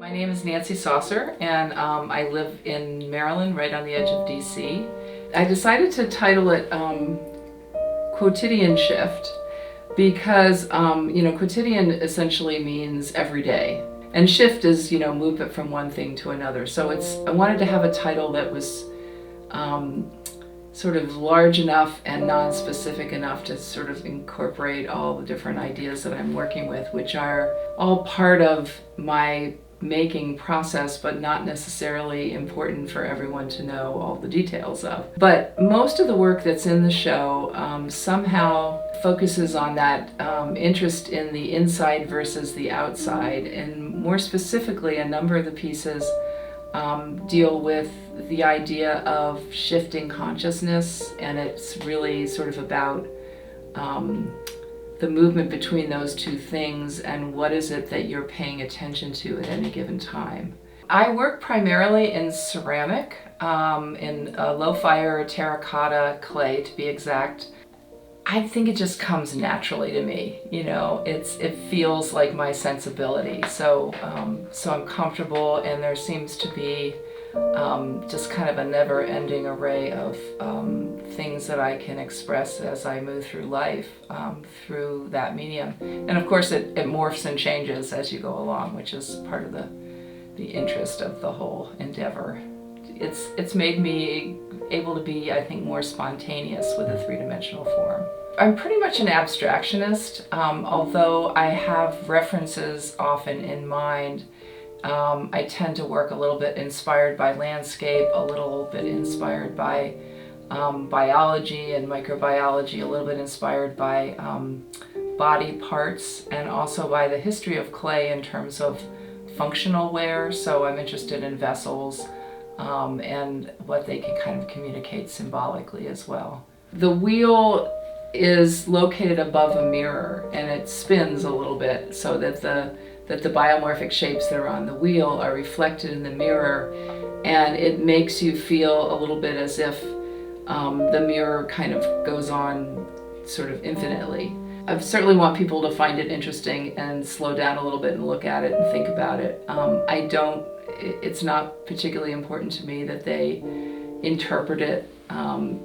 My name is Nancy Sausser, and I live in Maryland, right on the edge of DC. I decided to title it Quotidian Shift because, quotidian essentially means every day. And shift is, movement from one thing to another. So I wanted to have a title that was sort of large enough and non-specific enough to sort of incorporate all the different ideas that I'm working with, which are all part of my making process, but not necessarily important for everyone to know all the details of. But most of the work that's in the show somehow focuses on that interest in the inside versus the outside, and more specifically, a number of the pieces deal with the idea of shifting consciousness, and it's really sort of about the movement between those two things and what is it that you're paying attention to at any given time. I work primarily in ceramic, in a low-fire terracotta clay to be exact. I think it just comes naturally to me. It feels like my sensibility. So I'm comfortable, and there seems to be just kind of a never-ending array of things that I can express as I move through life through that medium. And of course it morphs and changes as you go along, which is part of the interest of the whole endeavor. It's made me able to be, I think, more spontaneous with a three-dimensional form. I'm pretty much an abstractionist, although I have references often in mind. I tend to work a little bit inspired by landscape, a little bit inspired by biology and microbiology, a little bit inspired by body parts, and also by the history of clay in terms of functional wear. So I'm interested in vessels and what they can kind of communicate symbolically as well. The wheel is located above a mirror, and it spins a little bit so that the biomorphic shapes that are on the wheel are reflected in the mirror, and it makes you feel a little bit as if the mirror kind of goes on sort of infinitely. I certainly want people to find it interesting and slow down a little bit and look at it and think about it. It's not particularly important to me that they interpret it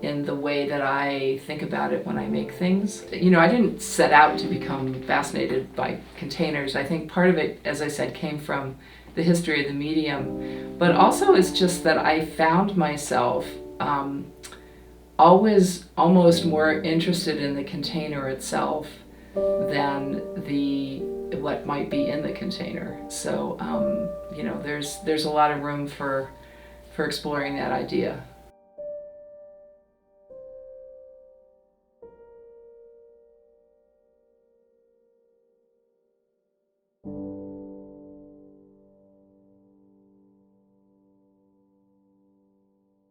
in the way that I think about it when I make things. I didn't set out to become fascinated by containers. I think part of it, as I said, came from the history of the medium, but also it's just that I found myself always almost more interested in the container itself than what might be in the container. So there's a lot of room for exploring that idea.